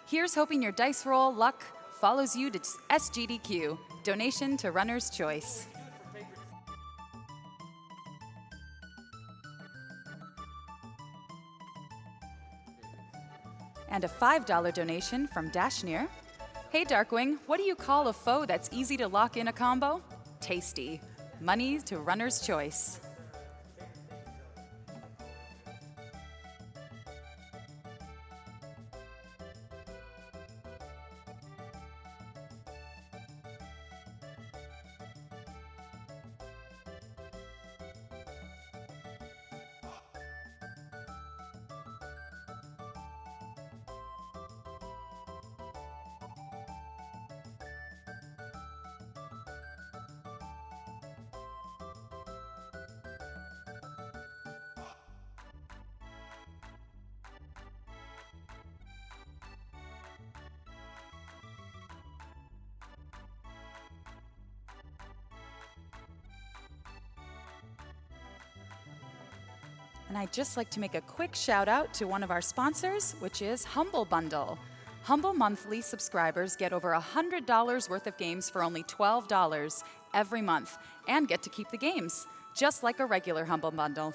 Here's hoping your dice roll luck follows you to SGDQ, donation to Runner's Choice. And a $5 donation from Dashnir. Hey Darkwing, what do you call a foe that's easy to lock in a combo? Tasty. Money to Runner's Choice. And I'd just like to make a quick shout out to one of our sponsors, which is Humble Bundle. Humble monthly subscribers get over $100 worth of games for only $12 every month and get to keep the games, just like a regular Humble Bundle.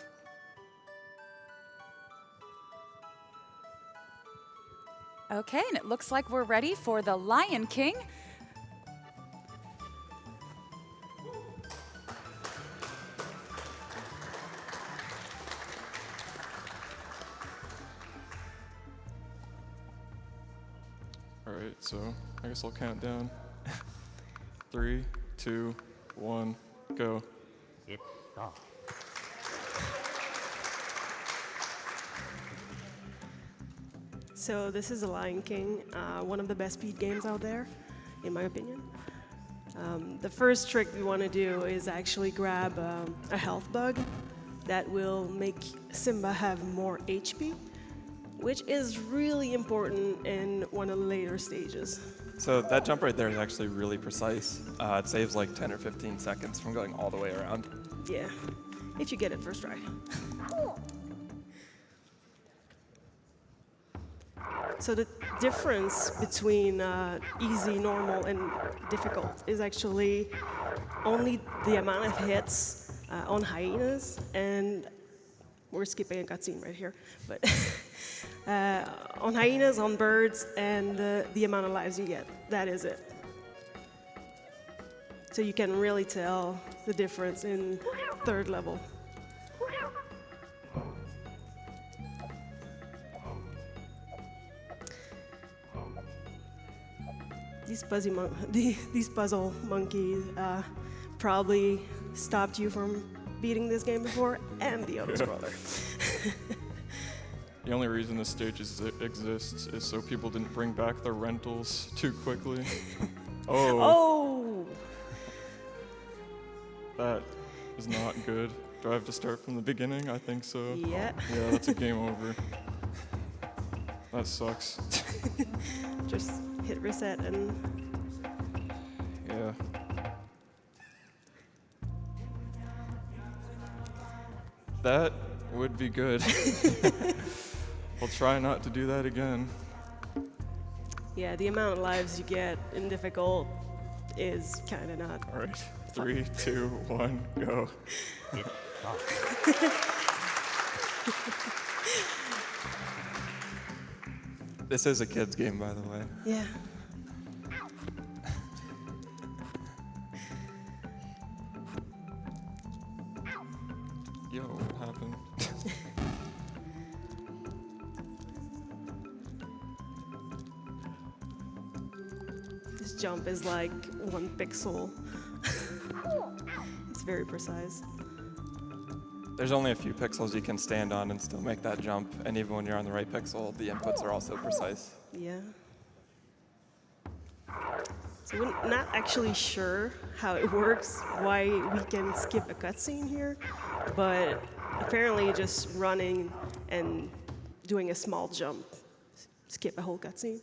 Okay, and it looks like we're ready for the Lion King. All right, so I guess I'll count down. 3, 2, 1, go. It's off. So this is The Lion King, one of the best speed games out there, in my opinion. The first trick we want to do is actually grab a health bug that will make Simba have more HP, which is really important in one of the later stages. So that jump right there is actually really precise. It saves like 10 or 15 seconds from going all the way around. Yeah, if you get it first try. So the difference between easy, normal, and difficult is actually only the amount of hits on hyenas, and we're skipping a cutscene right here, but on hyenas, on birds, and the amount of lives you get. That is it. So you can really tell the difference in third level. These puzzle monkeys probably stopped you from beating this game before, and the other scroller. The only reason this stage exists is so people didn't bring back their rentals too quickly. Oh! That is not good. Do I have to start from the beginning? I think so. Yeah. Yeah, that's a game over. That sucks. Just hit reset and... Yeah. That would be good. I'll try not to do that again. Yeah, the amount of lives you get in difficult is kind of not... All right, 3, 2, 1, go. It's off. This is a kid's game, by the way. Yeah. Yo, what happened? This jump is like 1 pixel. It's very precise. There's only a few pixels you can stand on and still make that jump, and even when you're on the right pixel, the inputs are also precise. Yeah. So we're not actually sure how it works, why we can skip a cutscene here, but apparently just running and doing a small jump, skip a whole cutscene,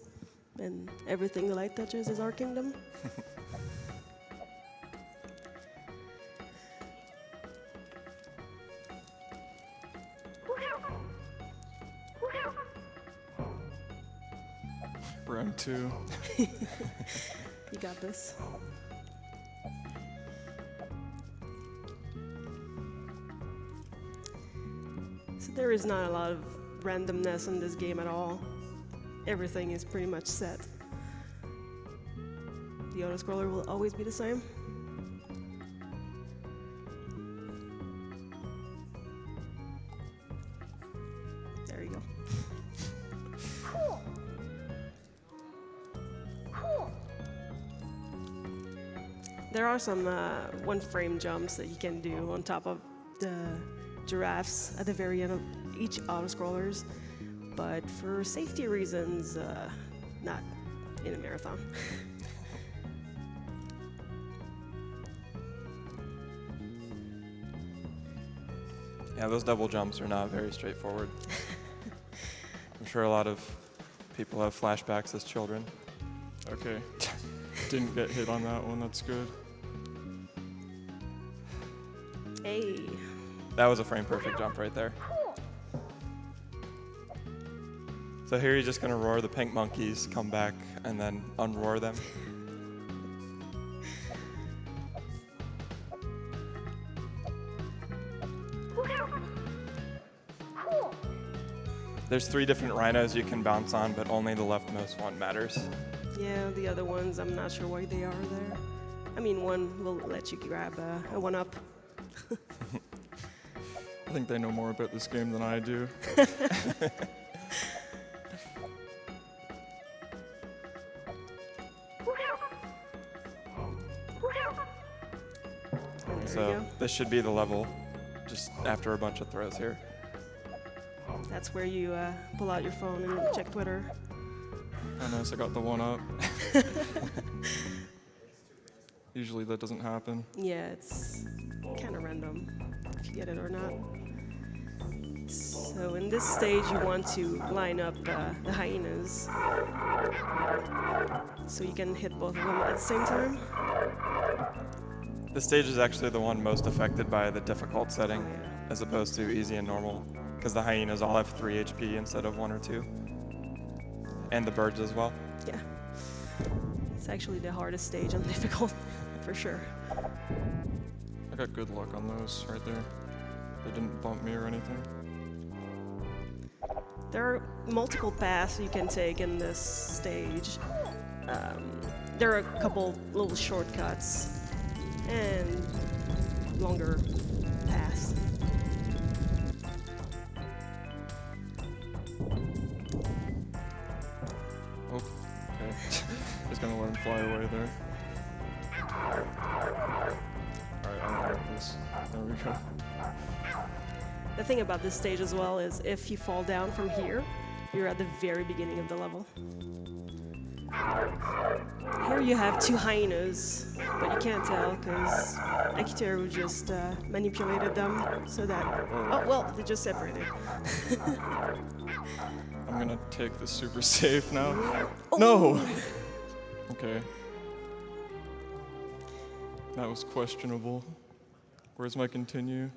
and everything the light touches is our kingdom. Round 2. You got this. So there is not a lot of randomness in this game at all. Everything is pretty much set. The auto-scroller will always be the same. There you go. There are some one-frame jumps that you can do on top of the giraffes at the very end of each auto-scrollers, but for safety reasons, not in a marathon. Yeah, those double jumps are not very straightforward. I'm sure a lot of people have flashbacks as children. Okay, didn't get hit on that one, that's good. Hey. That was a frame perfect jump right there. So here you're just gonna roar the pink monkeys, come back, and then unroar them. There's 3 different rhinos you can bounce on, but only the leftmost one matters. Yeah, the other ones, I'm not sure why they are there. I mean, one will let you grab a one-up. I think they know more about this game than I do. And there So you go. this should be the level, just after a bunch of throws here. That's where you pull out your phone and check Twitter. Oh, nice, I got the one up. Usually that doesn't happen. Yeah, it's kind of random if you get it or not. So in this stage, you want to line up the hyenas so you can hit both of them at the same time. This stage is actually the one most affected by the difficult setting, Oh, yeah. as opposed to easy and normal, because the hyenas all have 3 HP instead of 1 or 2. And the birds as well. Yeah. It's actually the hardest stage on difficult, for sure. I got good luck on those right there. They didn't bump me or anything. There are multiple paths you can take in this stage. There are a couple little shortcuts and longer paths. Oh, okay. Just gonna let him fly away there. Alright, I'll get this. There we go. The thing about this stage as well is if you fall down from here, you're at the very beginning of the level. Here you have 2 hyenas, but you can't tell because Akiteru just manipulated them so that... Oh, well, they just separated. I'm gonna take this super safe now. Oh. No! Okay. That was questionable. Where's my continue?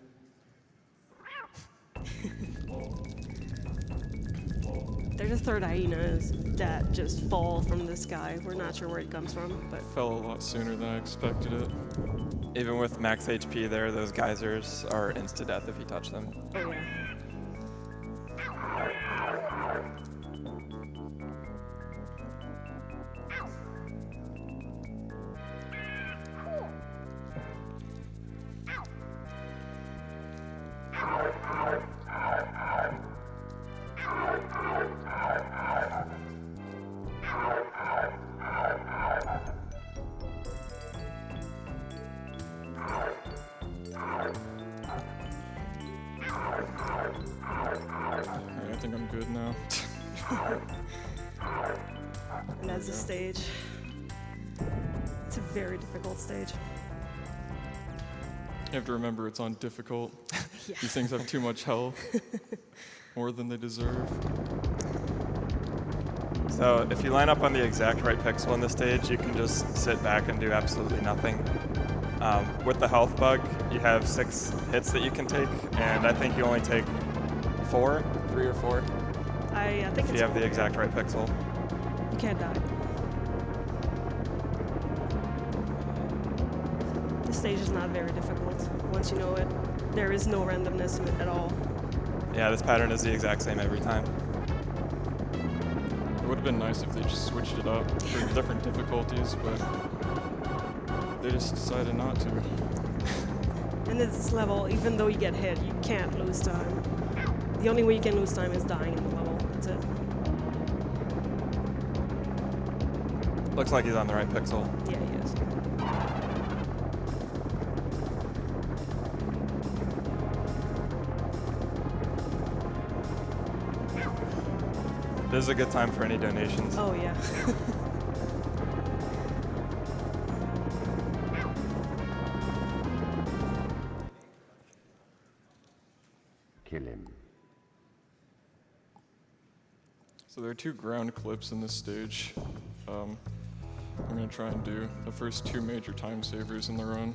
There's a third hyenas that just fall from the sky. We're not sure where it comes from, but Fell a lot sooner than I expected it. Even with max HP there, those geysers are insta-death if you touch them. oh yeah. Alright, I think I'm good now. And that's the stage. It's a very difficult stage. You have to remember it's on difficult. Yeah. These things have too much health. More than they deserve. So if you line up on the exact right pixel on the stage, you can just sit back and do absolutely nothing. With the health bug, you have 6 hits that you can take, and I think you only take 3 or 4. I think If it's you have the exact right pixel. can't die. This stage is not very difficult. Once you know it, there is no randomness in it at all. Yeah, this pattern is the exact same every time. It would have been nice if they just switched it up for different difficulties, but they just decided not to. And this level, even though you get hit, you can't lose time. The only way you can lose time is dying in the level. That's it. Looks like he's on the right pixel. Yeah, he is. This is a good time for any donations. Oh, yeah. Kill him. So there are 2 ground clips in this stage. I'm going to try and do the first 2 major time savers in the run.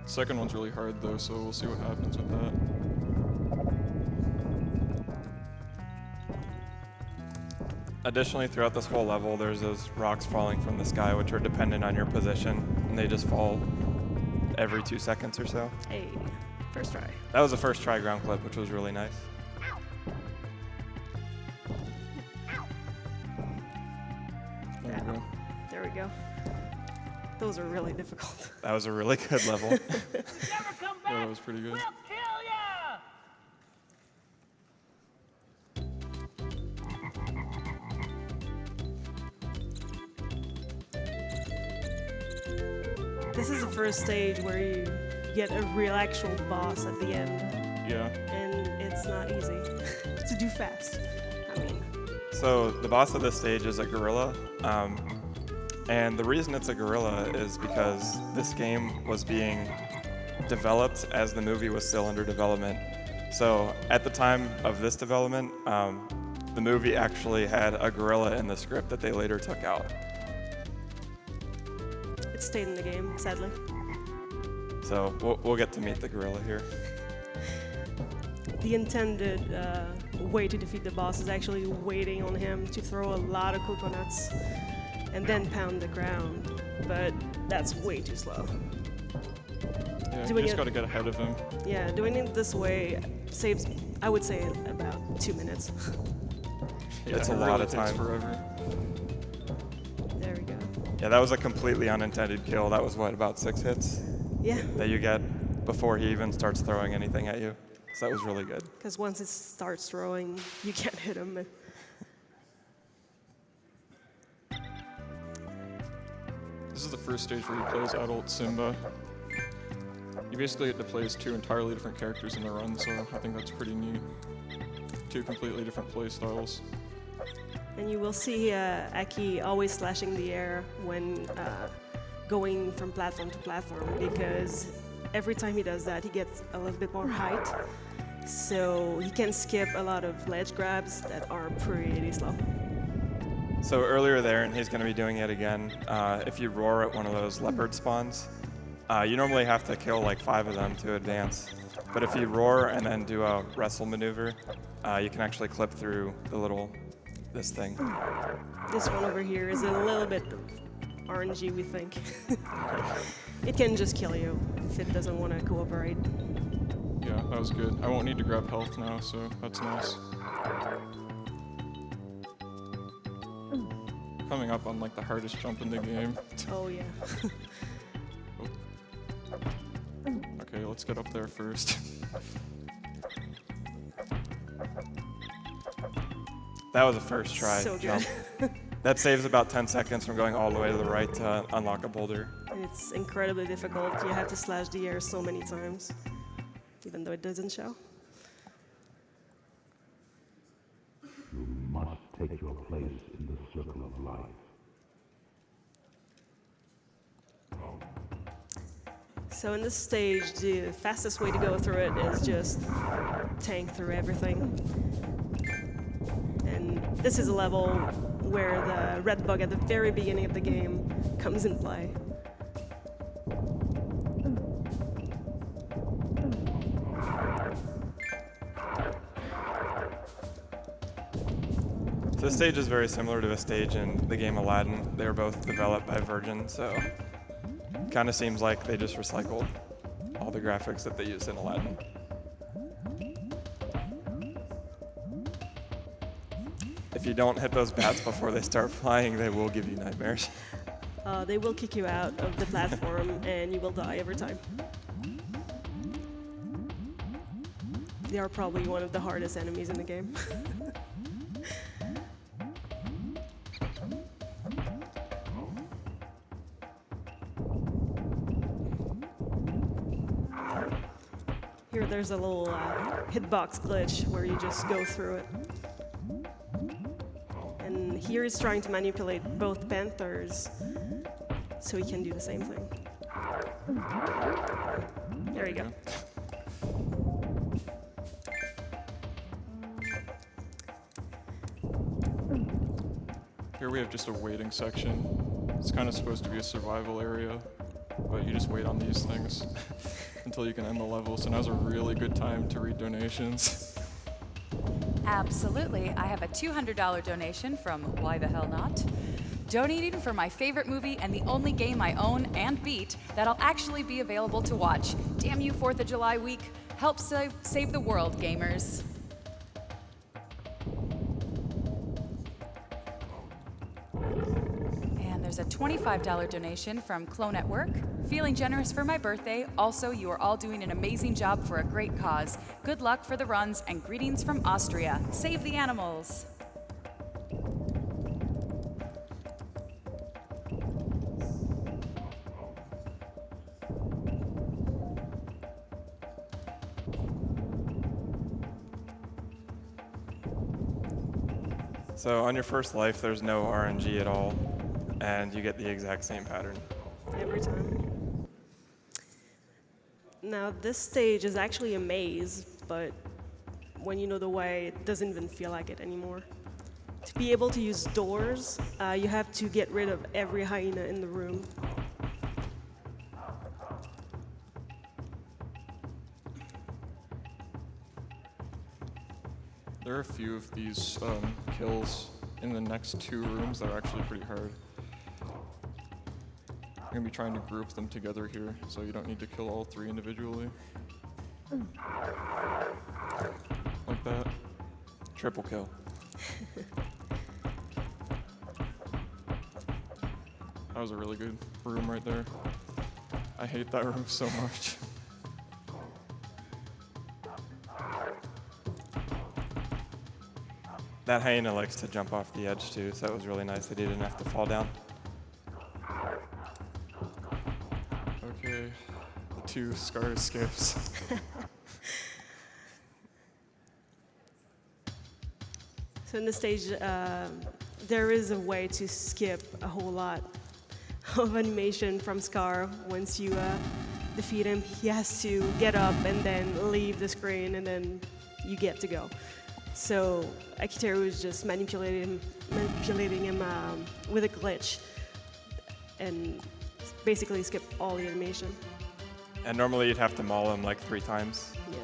Second one's really hard though, so we'll see what happens with that. Additionally, throughout this whole level, there's those rocks falling from the sky, which are dependent on your position, and they just fall every 2 seconds or so. Hey, first try. That was the first try ground clip, which was really nice. There we go. There we go. Those are really difficult. That was a really good level. Yeah, that was pretty good. This is the first stage where you get a real actual boss at the end, Yeah. and it's not easy to do fast. I mean, So the boss of this stage is a gorilla, and the reason it's a gorilla is because this game was being developed as the movie was still under development. So at the time of this development, the movie actually had a gorilla in the script that they later took out. it stayed in the game, sadly. So we'll get to meet the gorilla here. The intended way to defeat the boss is actually waiting on him to throw a lot of coconuts and then pound the ground, but that's way too slow. Yeah, you Doing just it- got to get ahead of him. Yeah, doing it this way saves, I would say, about 2 minutes. Yeah, It's a it lot really of takes time. forever. There we go. Yeah, that was a completely unintended kill. That was what, about 6 hits Yeah, that you get before he even starts throwing anything at you. So that was really good. because once it starts throwing, you can't hit him. This is the first stage where he plays adult Simba. You basically get to play as 2 entirely different characters in the run, so I think that's pretty neat. 2 completely different play styles. And you will see Aki always slashing the air when going from platform to platform, because every time he does that, he gets a little bit more height. So he can skip a lot of ledge grabs that are pretty slow. So earlier there, and he's going to be doing it again, if you roar at one of those leopard spawns, you normally have to kill like 5 of them to advance. But if you roar and then do a wrestle maneuver, you can actually clip through this thing. This one over here is a little bit RNG, we think. It can just kill you if it doesn't want to cooperate. Yeah, that was good. I won't need to grab health now, so that's nice. Coming up on like the hardest jump in the game. Oh yeah. Okay, let's get up there first. That was a first try So good. jump. That saves about 10 seconds from going all the way to the right to unlock a boulder. And it's incredibly difficult. You have to slash the air so many times, even though it doesn't show. You must take your place in the circle of life. So in this stage, the fastest way to go through it is just tank through everything. And this is a level where the red bug at the very beginning of the game comes in play. So This stage is very similar to a stage in the game Aladdin. They were both developed by Virgin, so it kind of seems like they just recycled all the graphics that they used in Aladdin. If you don't hit those bats before they start flying, they will give you nightmares. They will kick you out of the platform and you will die every time. They are probably one of the hardest enemies in the game. Here there's a little hitbox glitch where you just go through it. And here he's trying to manipulate both panthers so he can do the same thing. There you go. Here we have just a waiting section. It's kind of supposed to be a survival area, but you just wait on these things until you can end the level. So now's a really good time to read donations. Absolutely. I have a $200 donation from Why the Hell Not, donating for my favorite movie and the only game I own and beat that'll actually be available to watch. Damn you, 4th of July week. Help save the world, gamers. And there's a $25 donation from Clone at Work. Feeling generous for my birthday. Also, you are all doing an amazing job for a great cause. Good luck for the runs and greetings from Austria. Save the animals. So on your first life, there's no RNG at all, and you get the exact same pattern. Every time. Now this stage is actually a maze, but when you know the way, it doesn't even feel like it anymore. To be able to use doors, you have to get rid of every hyena in the room. There are a few of these kills in the next 2 rooms that are actually pretty hard. I'm gonna be trying to group them together here, so you don't need to kill all 3 individually. Like that. Triple kill. That was a really good room right there. I hate that room so much. That hyena likes to jump off the edge too, so that was really nice that he didn't have to fall down. Okay, the 2 scar escapes. So in this stage, there is a way to skip a whole lot of animation from Scar. Once you defeat him, he has to get up and then leave the screen, and then you get to go. So Akiteru is just manipulating him with a glitch, and basically skip all the animation. And normally you'd have to maul him like 3 times. Yeah.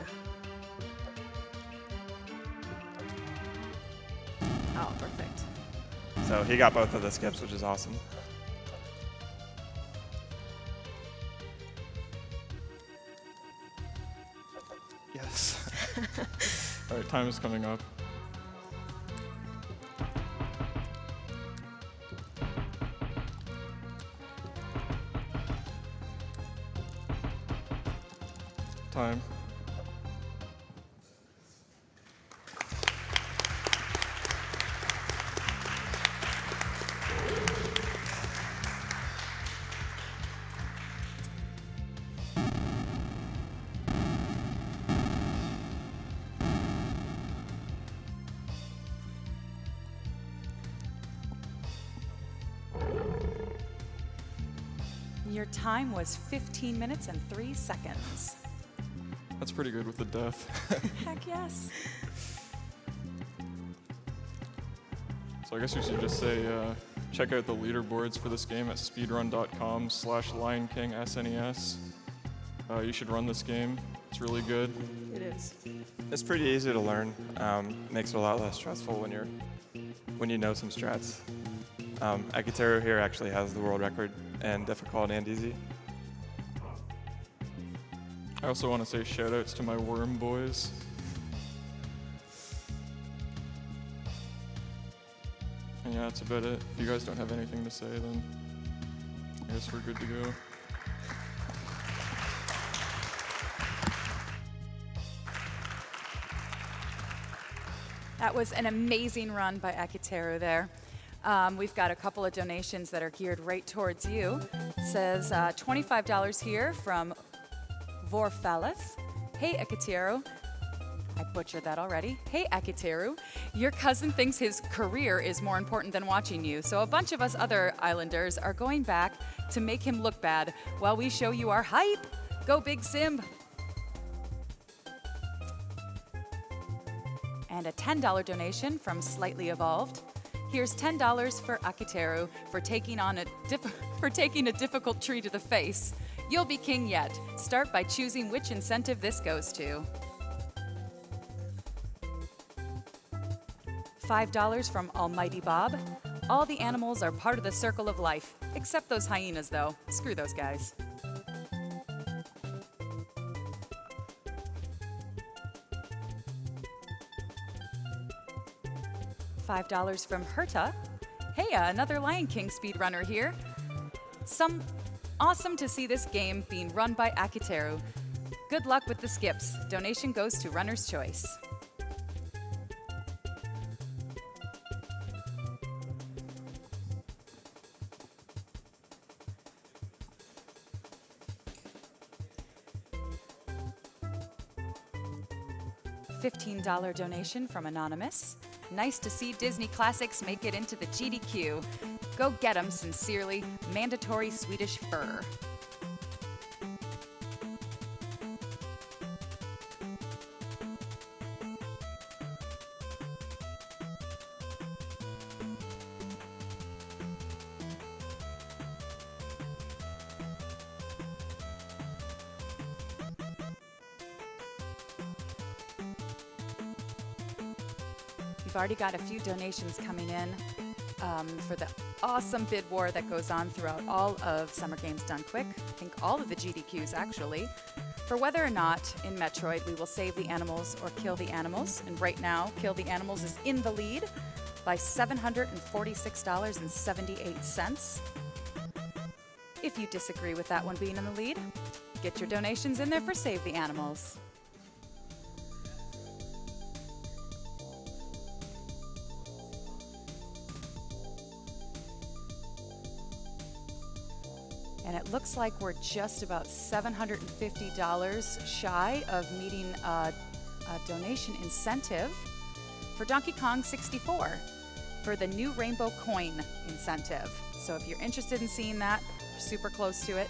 Oh, perfect. So he got both of the skips, which is awesome. Yes. All right, time is coming up. Time. Your time was 15 minutes and 3 seconds. That's pretty good with the death. Heck yes. So I guess we should just say, check out the leaderboards for this game at speedrun.com/LionKingSNES. You should run this game. It's really good. It is. It's pretty easy to learn. Makes it a lot less stressful when you're when you know some strats. Akiteru here actually has the world record in difficult and easy. I also want to say shoutouts to my worm boys. And yeah, that's about it. If you guys don't have anything to say, then I guess we're good to go. That was an amazing run by Akiteru there. We've got a couple of donations that are geared right towards you. It says $25 here from Vorfalith. Hey, Akiteru. I butchered that already. Hey, Akiteru. Your cousin thinks his career is more important than watching you, so a bunch of us other islanders are going back to make him look bad while we show you our hype. Go Big Sim. And a $10 donation from Slightly Evolved. Here's $10 for Akiteru for taking a difficult tree to the face. You'll be king yet. Start by choosing which incentive this goes to. $5 from Almighty Bob. All the animals are part of the circle of life, except those hyenas though. Screw those guys. $5 from Herta. Hey, another Lion King speedrunner here. Awesome to see this game being run by Akiteru. Good luck with the skips. Donation goes to Runner's Choice. $15 donation from Anonymous. Nice to see Disney classics make it into the GDQ. Go get 'em, sincerely, Mandatory Swedish Fur. We've already got a few donations coming in for the awesome bid war that goes on throughout all of Summer Games Done Quick. I think all of the GDQs actually. For whether or not in Metroid we will save the animals or kill the animals. And right now, Kill the Animals is in the lead by $746.78. If you disagree with that one being in the lead, get your donations in there for Save the Animals. And it looks like we're just about $750 shy of meeting a donation incentive for Donkey Kong 64 for the new Rainbow Coin incentive. So if you're interested in seeing that, we're super close to it.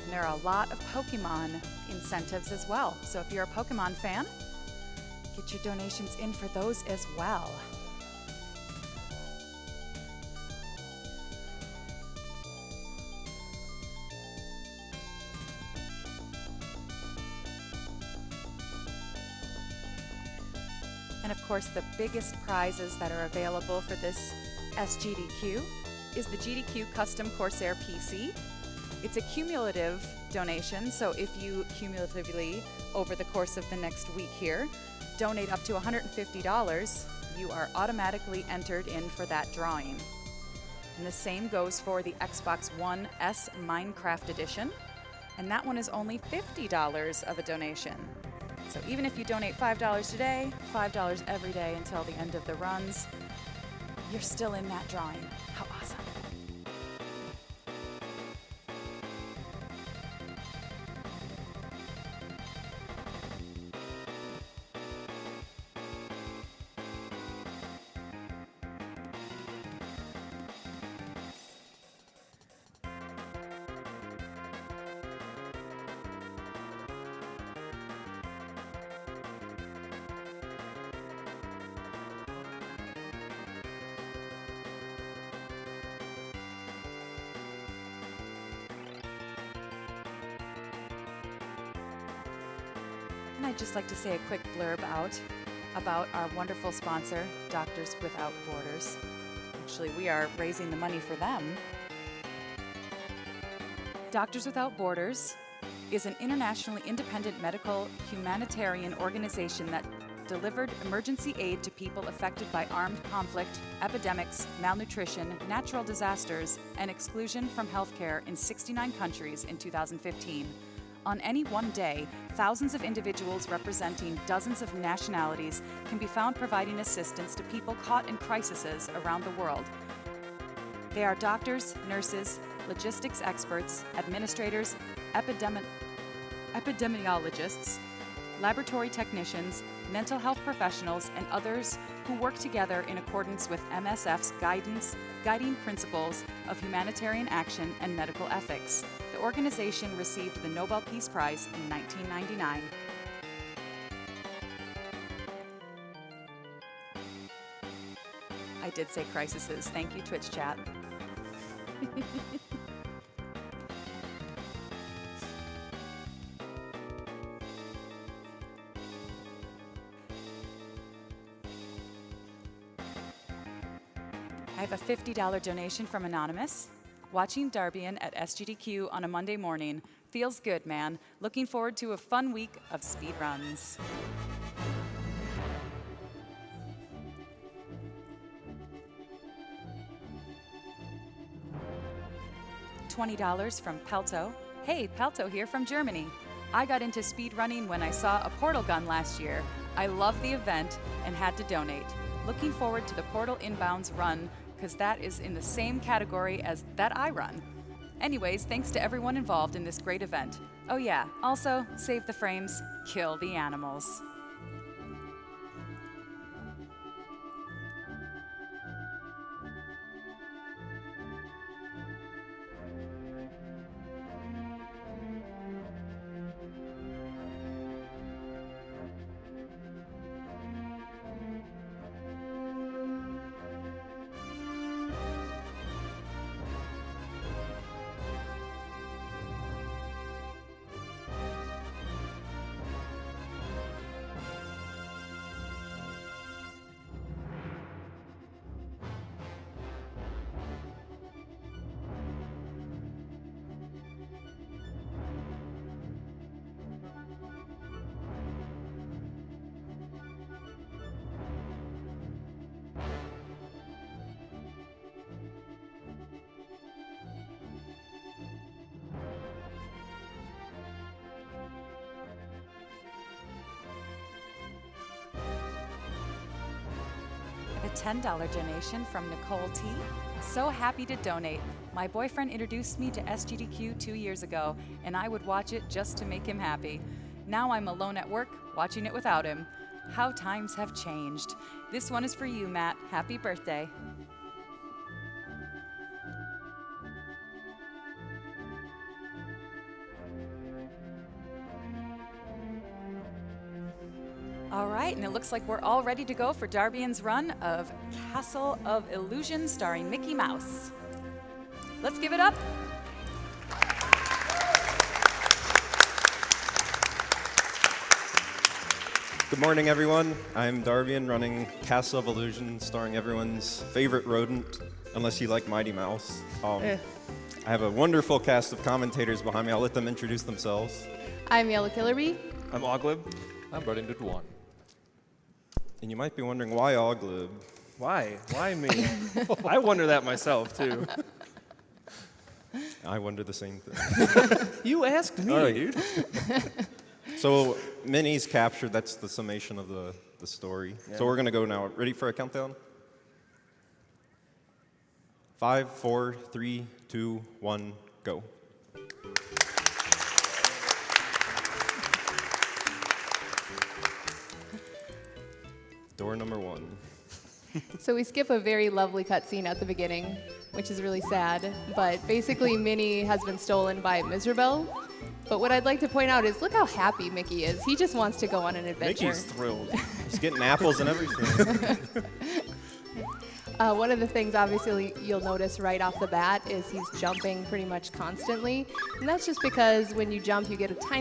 And there are a lot of Pokemon incentives as well. So if you're a Pokemon fan, get your donations in for those as well. And of course, the biggest prizes that are available for this SGDQ is the GDQ Custom Corsair PC. It's a cumulative donation, so if you cumulatively, over the course of the next week here, donate up to $150, you are automatically entered in for that drawing. And the same goes for the Xbox One S Minecraft Edition, and that one is only $50 of a donation. So even if you donate $5 today, $5 every day until the end of the runs, you're still in that drawing. How awesome. And I'd just like to say a quick blurb about our wonderful sponsor, Doctors Without Borders. Actually, we are raising the money for them. Doctors Without Borders is an internationally independent medical humanitarian organization that delivered emergency aid to people affected by armed conflict, epidemics, malnutrition, natural disasters, and exclusion from healthcare in 69 countries in 2015. On any one day, thousands of individuals representing dozens of nationalities can be found providing assistance to people caught in crises around the world. They are doctors, nurses, logistics experts, administrators, epidemiologists, laboratory technicians, mental health professionals, and others who work together in accordance with MSF's guiding principles of humanitarian action and medical ethics. The organization received the Nobel Peace Prize in 1999. I did say crises. Thank you, Twitch chat. I have a $50 donation from Anonymous. Watching Darbian at SGDQ on a Monday morning. Feels good, man. Looking forward to a fun week of speed runs. $20 from Pelto. Hey, Pelto here from Germany. I got into speed running when I saw a portal gun last year. I love the event and had to donate. Looking forward to the Portal Inbounds run, because that is in the same category as that I run. Anyways, thanks to everyone involved in this great event. Oh yeah, also, save the frames, kill the animals. A $10 donation from Nicole T. So happy to donate. My boyfriend introduced me to SGDQ 2 years ago, and I would watch it just to make him happy. Now I'm alone at work, watching it without him. How times have changed. This one is for you, Matt. Happy birthday. All right, and it looks like we're all ready to go for Darbian's run of Castle of Illusion starring Mickey Mouse. Let's give it up. Good morning, everyone. I'm Darbian, running Castle of Illusion, starring everyone's favorite rodent, unless you like Mighty Mouse. I have a wonderful cast of commentators behind me. I'll let them introduce themselves. I'm Yellow Killerby. I'm Oglib. I'm Buddington One. And you might be wondering, why Oglib? Why? Why me? I wonder that myself, too. I wonder the same thing. You asked me, dude. So Minnie's captured. That's the summation of the story. Yeah. So we're going to go now. Ready for a countdown? 5, 4, 3, 2, 1, go. Door number 1. So we skip a very lovely cutscene at the beginning, which is really sad. But basically, Minnie has been stolen by Miserabel. But what I'd like to point out is, look how happy Mickey is. He just wants to go on an adventure. Mickey's thrilled. He's getting apples and everything. One of the things, obviously, you'll notice right off the bat is he's jumping pretty much constantly. And that's just because when you jump, you get a tiny